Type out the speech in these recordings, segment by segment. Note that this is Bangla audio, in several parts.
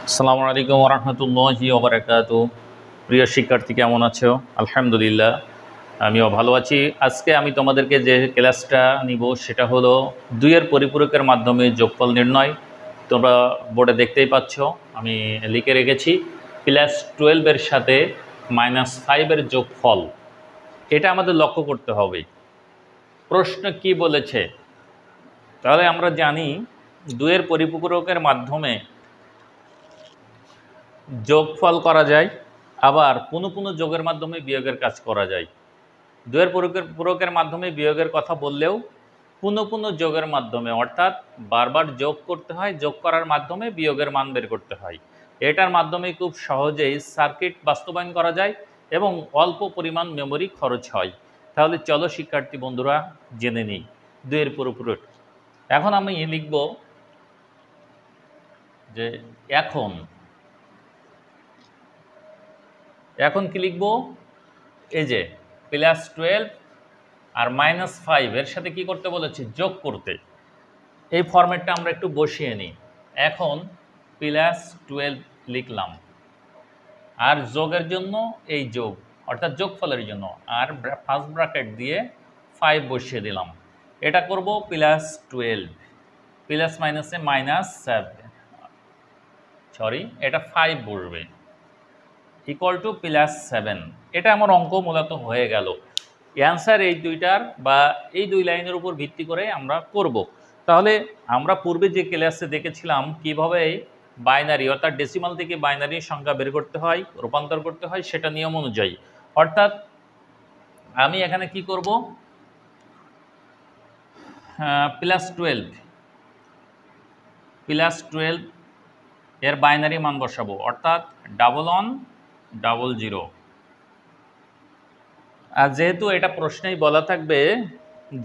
আসসালামু আলাইকুম ওয়া রাহমাতুল্লাহি ওয়া বারাকাতুহু। প্রিয় শিক্ষার্থী কেমন আছো? আলহামদুলিল্লাহ আমিও ভালো আছি। আজকে আমি তোমাদেরকে যে ক্লাসটা নিব সেটা হলো 2 এর পরিপূরকের মাধ্যমে যোগফল নির্ণয়। তোমরা বোর্ডে দেখতেই পাচ্ছ আমি লিখে রেখেছি +12 এর সাথে -5 এর যোগফল। এটা আমাদের লক্ষ্য করতে হবে। প্রশ্ন কি বলেছে? তাহলে আমরা জানি 2 এর পরিপূরকের মাধ্যমে যোগফল করা যায়, আবার পুনঃ পুনঃ যোগের মাধ্যমে বিয়োগের কাজ করা যায়। 2 এর পূরকের মাধ্যমে বিয়োগের কথা বললেও পুনঃ পুনঃ যোগের মাধ্যমে, অর্থাৎ বারবার যোগ করতে হয়, যোগ করার মাধ্যমে বিয়োগের মান বের করতে হয়। এটার মাধ্যমে খুব সহজেই সার্কিট বাস্তবায়ন করা যায় এবং অল্প পরিমাণ মেমোরি খরচ হয়। তাহলে চলো শিক্ষার্থী বন্ধুরা জেনে নিই 2 এর পরিপূরক। এখন আমি লিখব যে এখন কি লিখব? এই যে +12 আর -5 এর সাথে কি করতে বলেছে? যোগ করতে। এই ফরম্যাটটা আমরা একটু বসিয়ে নিই। এখন +12 লিখলাম, আর যোগের জন্য এই যোগ, অর্থাৎ যোগফলের জন্য, আর ফার্স্ট ব্র্যাকেট দিয়ে 5 বসিয়ে দিলাম। এটা করব +12 প্লাস মাইনাসে -7, সরি এটা 5 বসবে, ইকুয়াল টু +7। এটা আমার অঙ্ক মূলত হয়ে গেল। অ্যান্সার এই দুইটার বা এই দুই লাইনের উপর ভিত্তি করে আমরা করব। তাহলে আমরা পূর্বে যে ক্লাসে দেখেছিলাম কিভাবে বাইনারি অর্থাৎ ডেসিমাল থেকে বাইনারি সংখ্যা বের করতে হয়, রূপান্তর করতে হয়, সেটা নিয়ম অনুযায়ী। অর্থাৎ আমি এখানে কি করব? +12 এর বাইনারি মান বসাবো, অর্থাৎ 1100। আর যেহেতু এটা প্রশ্নেই বলা থাকবে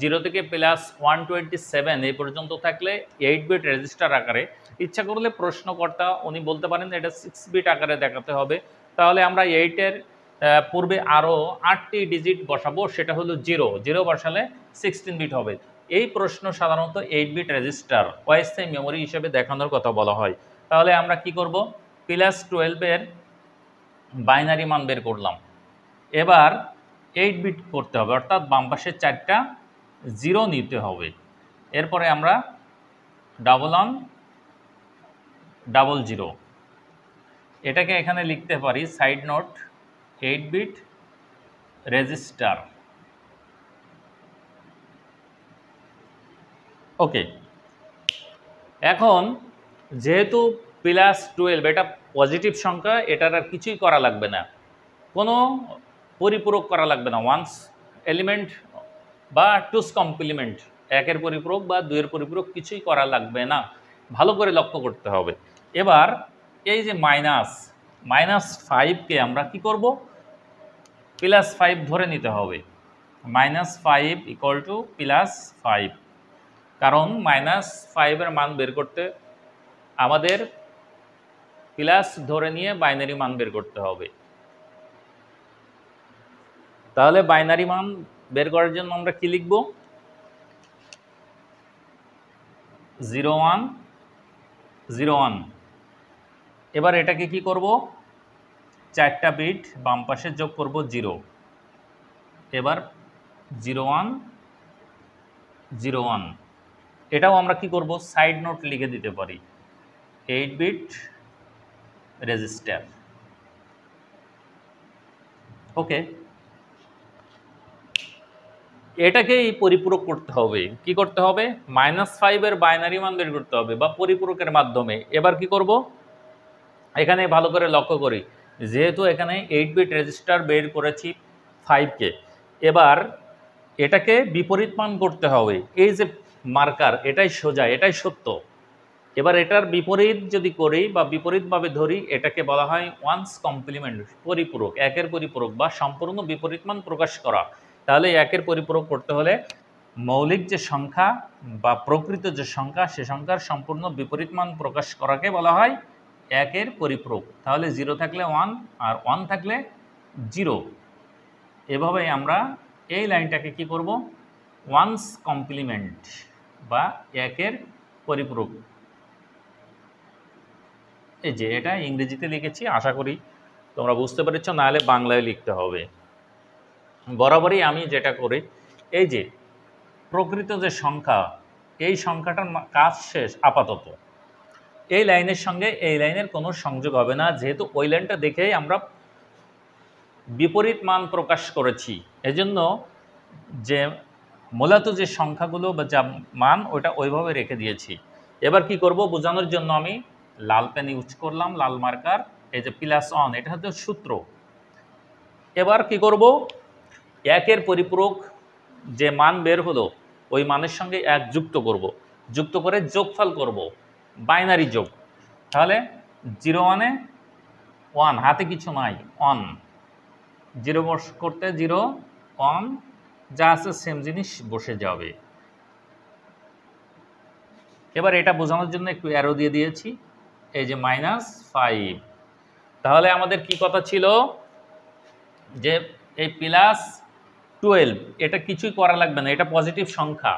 0 থেকে +127 এই পর্যন্ত থাকলে 8 বিট রেজিস্টার আকারে, ইচ্ছা করলে প্রশ্নকর্তা উনি বলতে পারেন এটা 6 বিট আকারে দেখাতে হবে। তাহলে আমরা 8 এর পূর্বে আরও 8টি ডিজিট বসাবো, সেটা হলো 0 বসালে 16 বিট হবে। এই প্রশ্ন সাধারণত 8 বিট রেজিস্টার অস্থায়ী মেমোরি হিসেবে দেখানোর কথা বলা হয়। তাহলে আমরা কি করব? +12 এর বাইনারি মান বের করলাম। এবার 8 বিট করতে হবে, অর্থাৎ বাম পাশে 4টা 0 নিতে হবে। এরপরে আমরা 1100 এটাকে এখানে লিখতে পারি সাইড নোট 8 বিট রেজিস্টার। ওকে, এখন যেহেতু +12 এটা পজিটিভ সংখ্যা, এটার আর কিছুই করা লাগবে না, কোনো পরিপূরক করা লাগবে না। ওয়ান্স এলিমেন্ট বা টুস কমপ্লিমেন্ট, 1 এর পরিপূরক বা 2 এর পরিপূরক কিছুই করা লাগবে না। ভালো করে লক্ষ্য করতে হবে। এবার এই যে -5কে আমরা কি করব? +5 ধরে নিতে হবে। -5 ইকুয়াল টু +5, কারণ -5 এর মান বের করতে আমাদের প্লাস ধরে নিয়ে বাইনারি মান বের করতে হবে। তাহলে বাইনারি মান বের করার জন্য আমরা কি লিখব? 0101। এবার এটাকে কি করব? 4টা বিট বাম পাশে যোগ করব 0। এবার 0101, এটাও আমরা কি করব? সাইড নোট লিখে দিতে পারি 8 বিট রেজিস্টার। ওকে, এটাকেই পরিপূরক করতে হবে। কি করতে হবে? -5 এর বাইনারি মান বের করতে হবে বা পরিপূরকের মাধ্যমে। এবার কি করব? এখানে ভালো করে লক্ষ্য করি, যেহেতু এখানে 8 বিট রেজিস্টার বের করেছি 5কে, এবার এটাকে বিপরীত মান করতে হবে। এই যে মার্কার, এটাই সোজা, এটাই সত্য। এবার এটার বিপরীত যদি করি বা বিপরীতভাবে ধরি, এটাকে বলা হয় ওয়ান্স কমপ্লিমেন্ট, পরিপূরক, 1 এর পরিপূরক বা সম্পূর্ণ বিপরীত মান প্রকাশ করা। তাহলে 1 এর পরিপূরক করতে হলে মৌলিক যে সংখ্যা বা প্রকৃত যে সংখ্যা, সে সংখ্যার সম্পূর্ণ বিপরীত মান প্রকাশ করাকে বলা হয় 1 এর পরিপূরক। তাহলে 0 থাকলে 1 আর 1 থাকলে 0। এভাবে আমরা এই লাইনটাকে কি করব? ওয়ান্স কমপ্লিমেন্ট বা 1 এর পরিপূরক। এই যে এটা ইংরেজিতে লিখেছি, আশা করি তোমরা বুঝতে পেরেছ, নাহলে বাংলায় লিখতে হবে। বরাবরই আমি যেটা করি, এই যে প্রকৃত যে সংখ্যা, এই সংখ্যাটার কাজ শেষ আপাতত, এই লাইনের সঙ্গে এই লাইনের কোনো সংযোগ হবে না, যেহেতু ওই লাইনটা দেখেই আমরা বিপরীত মান প্রকাশ করেছি। এজন্য যে মূলত যে সংখ্যাগুলো বা যা মান ওটা ওইভাবে রেখে দিয়েছি। এবার কি করব বোঝানোর জন্য আমি লাল পেন ইউজ করলাম, লাল মার্কার। এই যে +1 এটা হচ্ছে সূত্র। এবার কি করব, একের পরিপূরক যে মান বের হলো ওই মানের সঙ্গে 1 যুক্ত করব, যুক্ত করে যোগফল করব, বাইনারি যোগ। তাহলে 0 1 এ 1, হাতে কিছু নাই, 1 0 বস করতে 0 1 যা আছে সেম জিনিস বসে যাবে। এবার এটা বোঝানোর জন্য একটু অ্যারো দিয়ে দিয়েছি, এই যে -5। তাহলে আমাদের কি কথা ছিল যে এই +12 এটা কিছুই করা লাগবে না, এটা পজিটিভ সংখ্যা।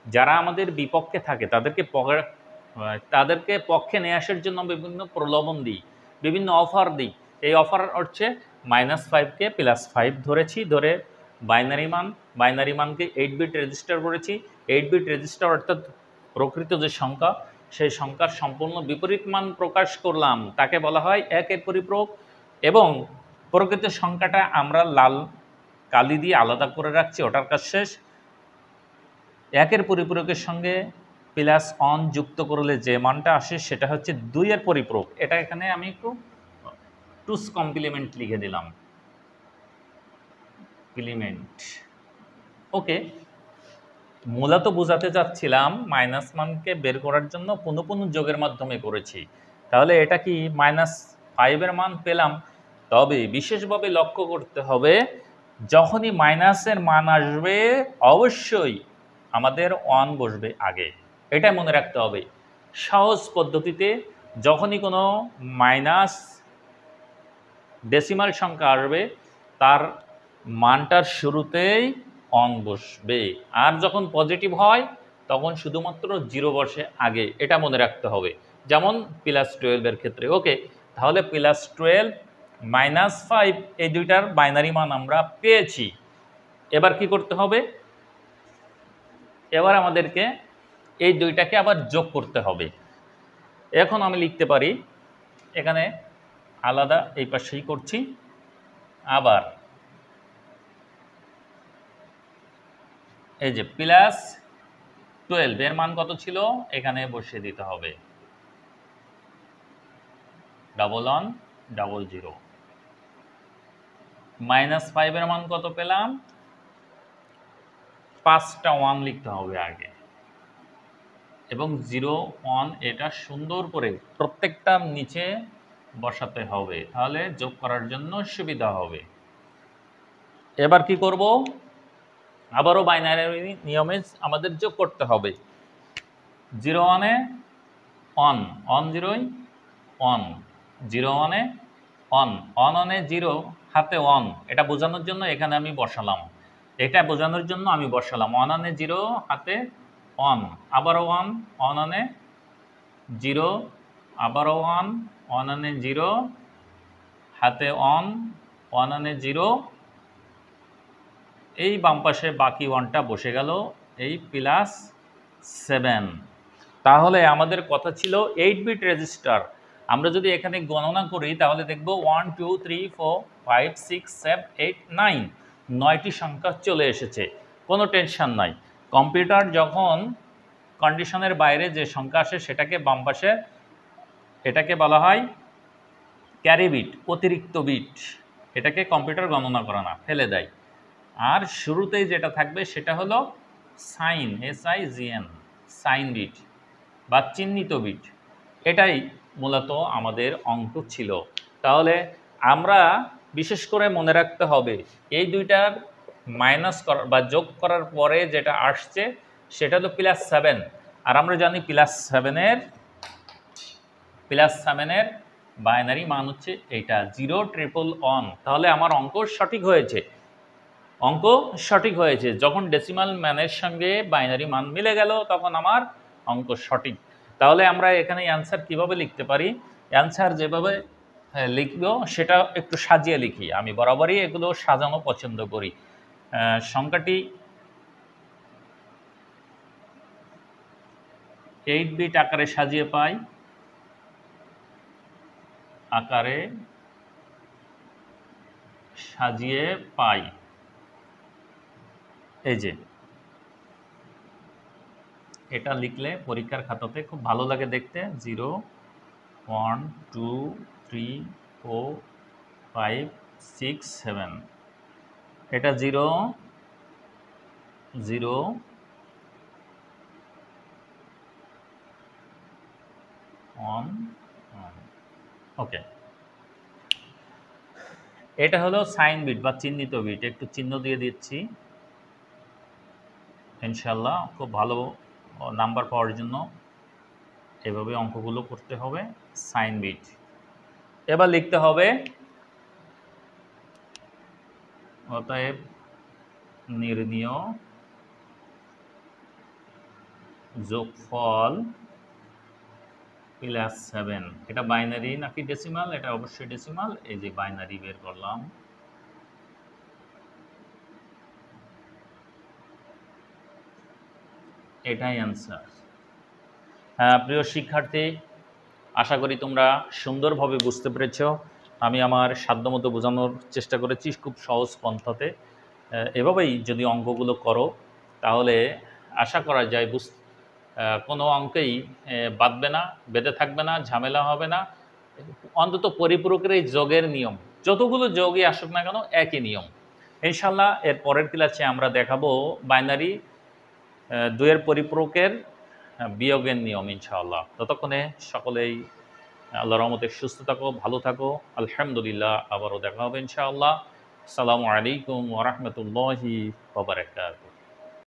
যারা আমাদের বিপক্ষে থাকে তাদেরকে পক্ষে নিয়ে আসার জন্য বিভিন্ন প্রলোভন দিই, বিভিন্ন অফার দিই। এই অফার হচ্ছে -5কে +5 ধরেছি, ধরে বাইনারি মানকে 8 বিট রেজিস্টার করেছি। 8 বিট রেজিস্টার অর্থাৎ প্রকৃত যে সংখ্যা, সেই সংখ্যার সম্পূর্ণ বিপরীত মান প্রকাশ করলাম, তাকে বলা হয় একের পরিপূরক। এবং প্রকৃত সংখ্যাটা আমরা লাল কালি দিয়ে আলাদা করে রাখছি, ওটার কাজ শেষ। একের পরিপূরকের সঙ্গে +1 যুক্ত করলে যে মানটা আসে সেটা হচ্ছে 2 এর পরিপূরক। এটা এখানে আমি একটু টুস কমপ্লিমেন্ট লিখে দিলাম, কমপ্লিমেন্ট। ওকে, মূলত বোঝাতে চাচ্ছিলাম মাইনাস মানকে বের করার জন্য পুনঃ যোগের মাধ্যমে করেছি। তাহলে এটা কি -5 এর মান পেলাম। তবে বিশেষভাবে লক্ষ্য করতে হবে, যখনই মাইনাসের মান আসবে অবশ্যই আমাদের 1 বসবে আগে, এটা মনে রাখতে হবে। সহজ পদ্ধতিতে যখনই কোনো মাইনাস ডেসিমাল সংখ্যা আসবে তার মানটার শুরুতেই 1 বসবে, আর যখন পজিটিভ হয় তখন শুধুমাত্র 0 বসে আগে, এটা মনে রাখতে হবে। যেমন +12 এর ক্ষেত্রে। ওকে, তাহলে +12 -5 এই দুইটার বাইনারি মান আমরা পেয়েছি। এবার কি করতে হবে, এবার আমাদেরকে এই দুইটাকে আবার যোগ করতে হবে। এখন আমি লিখতে পারি, এখানে আলাদা এই পাশেই করছি, আবার এই যে +12 এর মান কত ছিল এখানে বসিয়ে দিতে হবে, 1100। -5 এর মান কত পেলাম, 5টা 1 লিখতে হবে আগে, এবং 0 1 এটা সুন্দর করে প্রত্যেকটার নিচে বসাতে হবে, তাহলে যোগ করার জন্য সুবিধা হবে। এবার কি করব, আবারও বাইনারি নিয়মে আমাদের যোগ করতে হবে। 0 1 এ 1, 1 0 1, 0 1 এ 1, 1 1 এ 0, হাতে 1, এটা বোঝানোর জন্য এখানে আমি বসালাম, এটা বোঝানোর জন্য আমি বসালাম 1 1 এ 0, হাতে 1, আবারও 1, 1 1 এ 0, আবারও 1, 1 1 এ 0, হাতে 1, 1 1 এ 0, এই বাম পাশে বাকি 1টা বসে গেল, এই +7। তাহলে আমাদের কথা ছিল 8 বিট রেজিস্টার। আমরা যদি এখানে গণনা করি তাহলে দেখব 1 2 3 4 5 6 7 8 9, 9টি সংখ্যা চলে এসেছে, কোনো টেনশন নাই। কম্পিউটার যখন কন্ডিশনের বাইরে যে সংখ্যা আসে সেটাকে বাম পাশে, এটাকে বলা হয় ক্যারি বিট, অতিরিক্ত বিট, এটাকে কম্পিউটার গণনা করে না, ফেলে দেয়। আর শুরুতেই যেটা থাকবে সেটা হলো সাইন, SIGN, সাইন বিট বা চিহ্নিত বিট। এটাই মূলত আমাদের অঙ্ক ছিল। তাহলে আমরা বিশেষ করে মনে রাখতে হবে, এই দুইটার মাইনাস করার বা যোগ করার পরে যেটা আসছে সেটা হলো +7। আর আমরা জানি +7 এর বাইনারি মান হচ্ছে এইটা 0 1 1। তাহলে আমার অঙ্ক সঠিক হয়েছে, যখন ডেসিমাল মানের সঙ্গে বাইনারি মান মিলে গেল তখন আমার অঙ্ক সঠিক। তাহলে আমরা এখানে অ্যান্সার কিভাবে লিখতে পারি, অ্যান্সার যেভাবে লিখবো সেটা একটু সাজিয়ে লিখি। আমি বরাবরই এগুলো সাজানো পছন্দ করি। সংখ্যাটি 8 বিট আকারে সাজিয়ে পাই, আকারে সাজিয়ে পাই। এই যে এটা লিখলে পরীক্ষার খাতাতে খুব ভালো লাগে দেখতে। 0 1 2 3 4 5 6 7, এটা 0 0 1 1। ওকে, এটা হলো সাইন বিট বা চিহ্নিত বিট। একটু চিহ্ন দিয়ে দিচ্ছি। ইনশাল্লাহ খুব ভালো নাম্বার পাওয়ার জন্য এভাবে অঙ্কগুলো করতে হবে। সাইন বিট। এবার লিখতে হবে অতএব নির্ণীয় যোগফল +7। এটা বাইনারি নাকি ডেসিমাল? এটা অবশ্যই ডেসিমাল। এই যে বাইনারি বের করলাম। এটাই অ্যান্সার। প্রিয় শিক্ষার্থী, আশা করি তোমরা সুন্দরভাবে বুঝতে পেরেছ। আমি আমার সাধ্যমতো বোঝানোর চেষ্টা করেছি খুব সহজ পন্থাতে। এভাবেই যদি অঙ্কগুলো করো তাহলে আশা করা যায় কোনো অঙ্কেই বাঁধবে না, বেঁধে থাকবে না, ঝামেলা হবে না। অন্তত পরিপূরকের এই যোগের নিয়ম, যতগুলো যোগই আসুক না কেন একই নিয়ম। ইনশাল্লাহ এর পরের ক্লাসে আমরা দেখাবো বাইনারি 2-এর পরিপূরকের বিয়োগের নিয়ম ইনশাআল্লাহ। ততক্ষণে সকলেই আল্লাহর রহমতে সুস্থ থাকো, ভালো থাকো। আলহামদুলিল্লাহ, আবারও দেখা হবে ইনশাআল্লাহ। আসসালামু আলাইকুম ওয়া রাহমাতুল্লাহি ওয়া বারাকাতুহু।